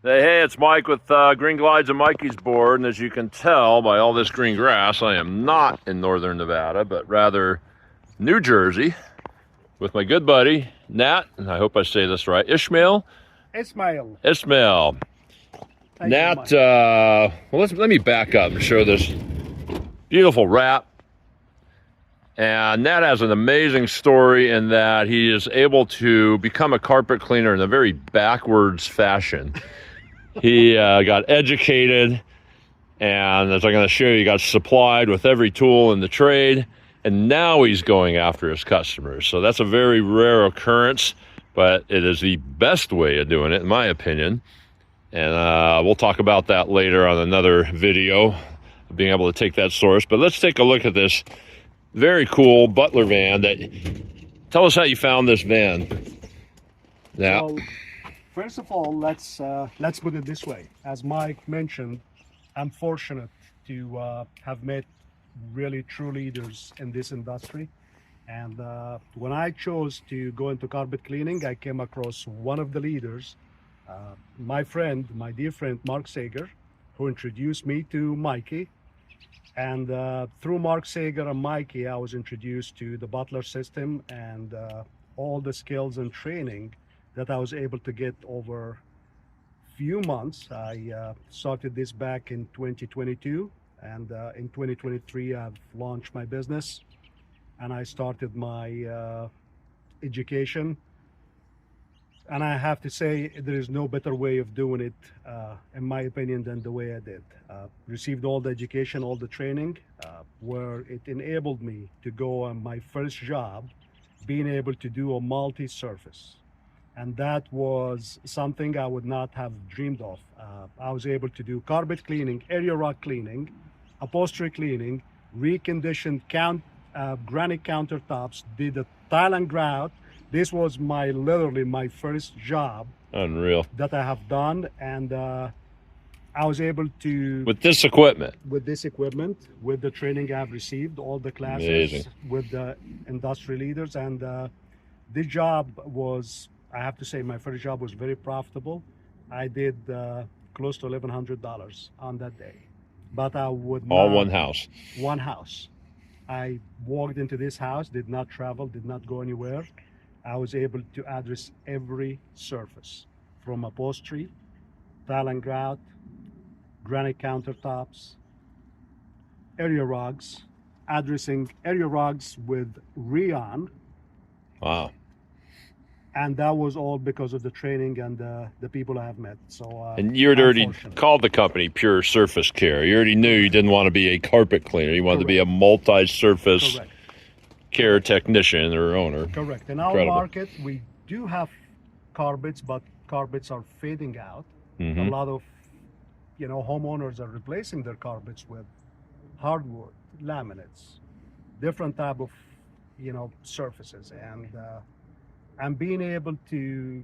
Hey, it's Mike with Green Glides and Mikey's board. And as you can tell by all this green grass, I am not in northern Nevada, but rather New Jersey with my good buddy, Nat, and I hope I say this right, Ismaeil. Ismail. Ismail. Thank Nat, you, well, let me back up and show this beautiful wrap. And Nat has an amazing story in that he is able to become a carpet cleaner in a very backwards fashion. He got educated, and as I'm going to show you, he got supplied with every tool in the trade, and now he's going after his customers. So that's a very rare occurrence, but it is the best way of doing it, in my opinion. And we'll talk about that later on another video, being able to take that source. But let's take a look at this very cool Butler van. Tell us how you found this van. Now, So, first of all, let's put it this way. As Mike mentioned, I'm fortunate to have met really true leaders in this industry. And when I chose to go into carpet cleaning, I came across one of the leaders, my dear friend, Mark Sager, who introduced me to Mikey. And through Mark Sager and Mikey, I was introduced to the Butler system and all the skills and training that I was able to get over few months. I started this back in 2022, and in 2023 I've launched my business, and I started my education. And I have to say, there is no better way of doing it, in my opinion, than the way I did. Received all the education, all the training, where it enabled me to go on my first job, being able to do a multi-surface. And that was something I would not have dreamed of. I was able to do carpet cleaning, area rock cleaning, upholstery cleaning, reconditioned granite countertops, did a tile and grout. This was literally my first job. unreal. That I have done, and I was able to, With this equipment. with the training I've received, all the classes, Amazing. with the industry leaders, and this job was, I have to say, my first job was very profitable. I did close to $1,100 on that day, but I would not. All one house. One house. I walked into this house, did not travel, did not go anywhere. I was able to address every surface, from upholstery, tile and grout, granite countertops, area rugs, addressing area rugs with rayon. Wow. And that was all because of the training and the people I have met. So, And you had I'm already fortunate. called the company Pure Surface Care. You already knew you didn't want to be a carpet cleaner. You wanted to be a multi-surface Correct. care technician or owner. Correct. In our Incredible. market, we do have carpets, but carpets are fading out. A lot of, homeowners are replacing their carpets with hardwood, laminates, different type of, surfaces. And being able to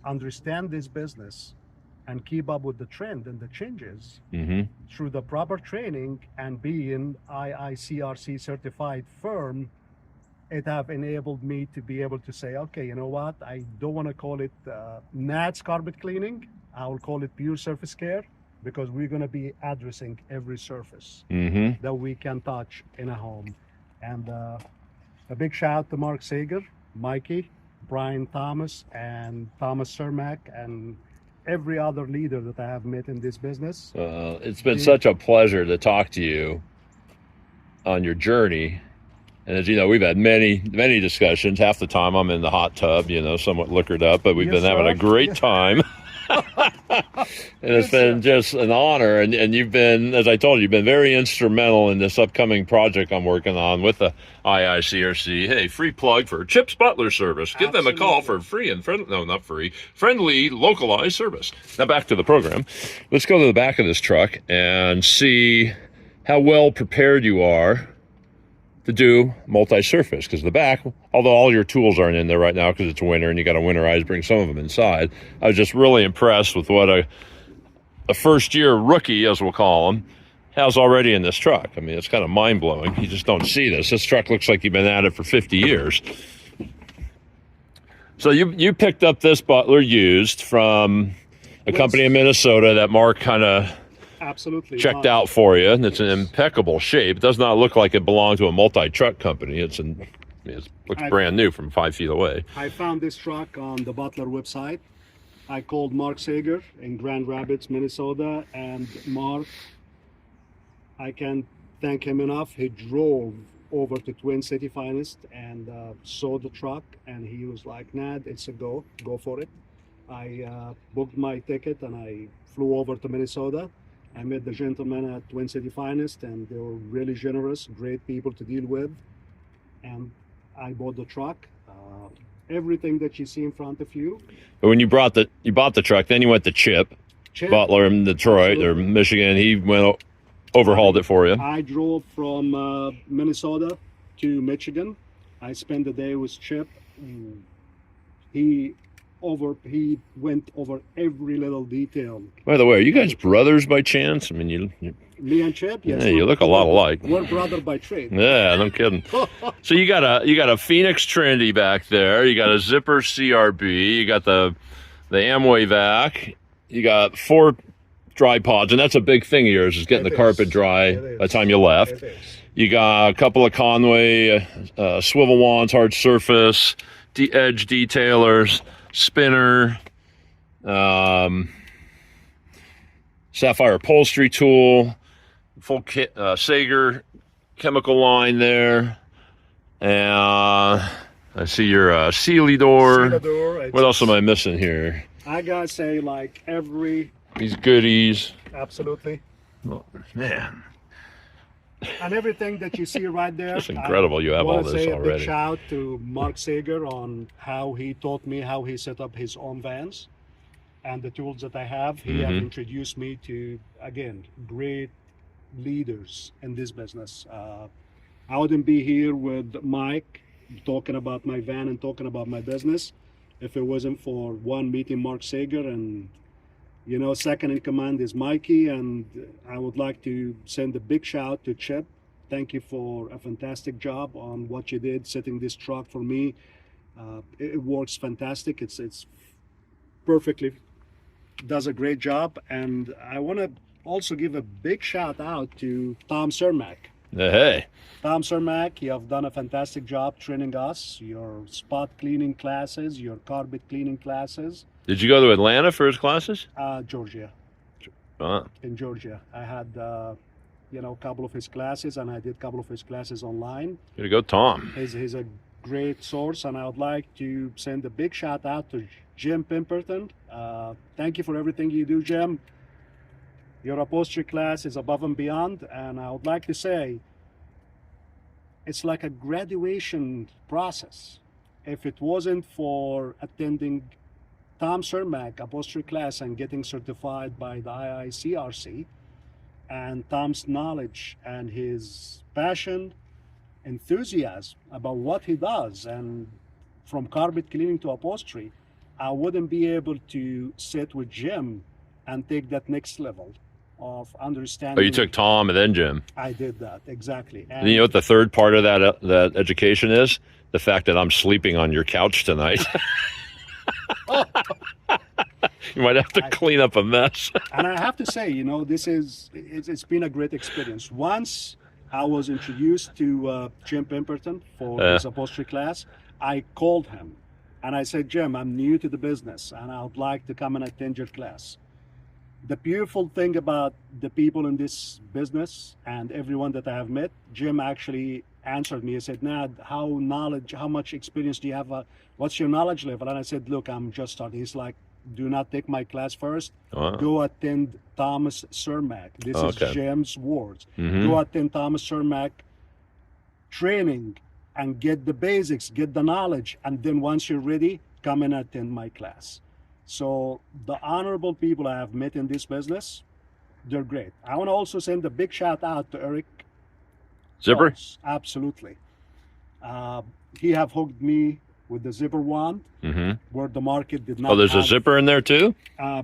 understand this business and keep up with the trend and the changes through the proper training and being IICRC certified firm, it have enabled me to be able to say, okay, you know what, I don't want to call it Nat's carpet cleaning. I will call it Pure Surface Care, because we're going to be addressing every surface that we can touch in a home. And a big shout out to Mark Sager, Mikey, Brian Thomas, and Thomas Cermak, and every other leader that I have met in this business. It's been such a pleasure to talk to you on your journey. And as you know, we've had many, many discussions. Half the time I'm in the hot tub, somewhat liquored up, but we've Yes, been having a sir. great time. And it's been just an honor. And you've been, as I told you, you've been very instrumental in this upcoming project I'm working on with the IICRC. Hey, free plug for Chip's Butler Service. Give them a call for free and friendly localized service. Now back to the program. Let's go to the back of this truck and see how well prepared you are to do multi-surface, because the back, although all your tools aren't in there right now because it's winter and you got to winterize, bring some of them inside. I was just really impressed with what a first-year rookie, as we'll call him, has already in this truck. I mean, it's kind of mind-blowing. You just don't see this. This truck looks like you've been at it for 50 years. So you picked up this Butler used from a company in Minnesota that Mark kind of Absolutely checked not. out for you, and it's in impeccable shape. It does not look like it belongs to a multi-truck company. It looks brand new from 5 feet away. I found this truck on the Butler website. I called Mark Sager in Grand Rapids, Minnesota, and Mark, I can't thank him enough. He drove over to Twin City Finest and saw the truck, and he was like, Nat, it's a go for it. I booked my ticket and I flew over to Minnesota. I met the gentlemen at Twin City Finest, and they were really generous, great people to deal with. And I bought the truck. Everything that you see in front of you. But when you bought the truck, then you went to Chip Butler in Detroit or Michigan. He went overhauled it for you. I drove from Minnesota to Michigan. I spent the day with Chip. He went over every little detail. By the way, are you guys brothers by chance? I mean, Me and Chip, yes. Yeah, you look a lot alike. We're brother by trade. Yeah, no kidding. So you got a Phoenix Trinity back there. You got a Zipper CRB. You got the Amway vac. You got 4 dry pods, and that's a big thing of yours, is getting the carpet dry by the time you left. You got a couple of Conway swivel wands, hard surface, edge detailers, spinner, sapphire upholstery tool, full Sager chemical line there, and I see your Sealy door. What else am I missing here? I gotta say, like these goodies. Absolutely. Oh, man. And everything that you see right there. It's incredible you have all this already. I want to say a already. big shout to Mark Sager on how he taught me how he set up his own vans and the tools that I have. He have introduced me to, again, great leaders in this business. I wouldn't be here with Mike talking about my van and talking about my business if it wasn't for one, meeting Mark Sager, and second in command is Mikey. And I would like to send a big shout to Chip. Thank you for a fantastic job on what you did setting this truck for me. It works fantastic. It's perfectly, does a great job. And I want to also give a big shout out to Tom Cermak. Hey. Tom Cermak, you have done a fantastic job training us, your spot cleaning classes, your carpet cleaning classes. Did you go to Atlanta for his classes? Georgia. Oh. In Georgia. I had, a couple of his classes, and I did a couple of his classes online. Way to go, Tom. He's a great source, and I would like to send a big shout out to Jim Pemberton. Thank you for everything you do, Jim. Your upholstery class is above and beyond, and I would like to say it's like a graduation process. If it wasn't for attending Tom Cermak upholstery class and getting certified by the IICRC, and Tom's knowledge and his passion, enthusiasm about what he does, and from carpet cleaning to upholstery, I wouldn't be able to sit with Jim and take that next level of understanding. Oh, you took Tom and then Jim. I did that, exactly. And you know what the third part of that education is? The fact that I'm sleeping on your couch tonight. You might have to clean up a mess. And I have to say, it's been a great experience. Once I was introduced to Jim Pemberton for his upholstery class, I called him and I said, Jim, I'm new to the business and I would like to come and attend your class. The beautiful thing about the people in this business and everyone that I have met, Jim actually answered me. He said, Nat, how much experience do you have? What's your knowledge level? And I said, look, I'm just starting. He's like, do not take my class first. Go attend Thomas Cermak. This is Jim's words. Go attend Thomas Cermak training and get the basics, get the knowledge. And then once you're ready, come and attend my class. So the honorable people I have met in this business, they're great. I want to also send a big shout out to Eric Zipper? Absolutely. He have hooked me with the zipper wand where the market did not. Oh, there's a zipper in there too?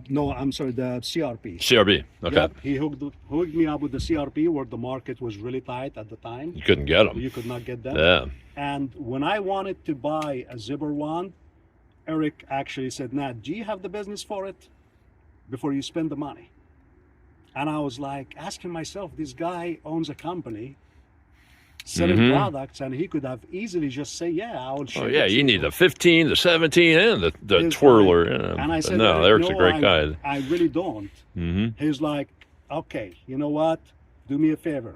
No, I'm sorry, the CRP. CRB, okay. Yep, he hooked me up with the CRP where the market was really tight at the time. You couldn't get them. You could not get them. Yeah. And when I wanted to buy a zipper wand, Eric actually said, Nat, do you have the business for it? before you spend the money. And I was like asking myself, this guy owns a company selling products, and he could have easily just say, yeah, I will ship Oh yeah, it to you need the 15, the 17, and the He's twirler. like- Yeah. And I But said, no, "Eric, Eric's a no, great guy. I really don't." He's like, okay, you know what? Do me a favor.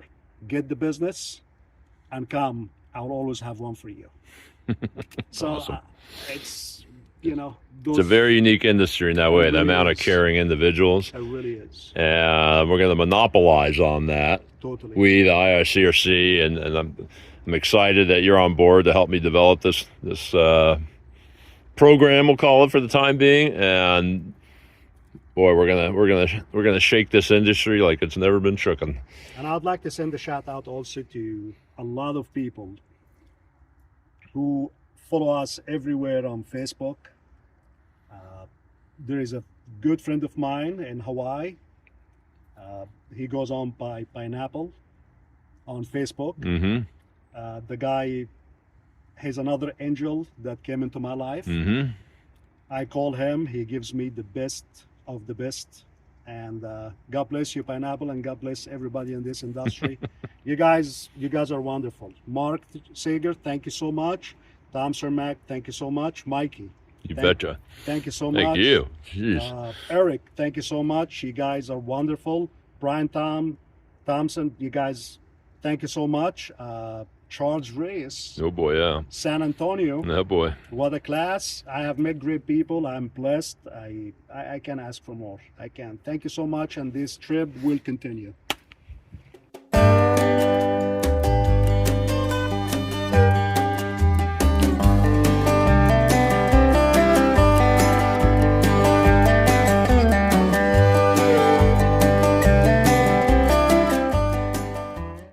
Get the business and come. I'll always have one for you. So Awesome. It's, you know, It's a very unique industry in that way. The really amount of is. caring individuals, It really is. and we're going to monopolize on that. Totally. We, the IICRC, and I'm excited that you're on board to help me develop this program, we'll call it, for the time being. And boy, we're gonna shake this industry like it's never been shooken. And I'd like to send a shout out also to a lot of people who follow us everywhere on Facebook. There is a good friend of mine in Hawaii. He goes on by Pineapple on Facebook. The guy, he's another angel that came into my life. I call him, he gives me the best of the best. And God bless you, Pineapple, and God bless everybody in this industry. You guys are wonderful. Mark Sager, thank you so much. Tom Cermak, thank you so much. Mikey, You betcha. thank you so much. Thank you. Jeez. Eric, thank you so much. You guys are wonderful. Brian Thompson, you guys, thank you so much. Charles Reyes, Oh boy, yeah. San Antonio, Oh boy. what a class. I have met great people. I'm blessed. I can't ask for more. I can't. Thank you so much, and this trip will continue.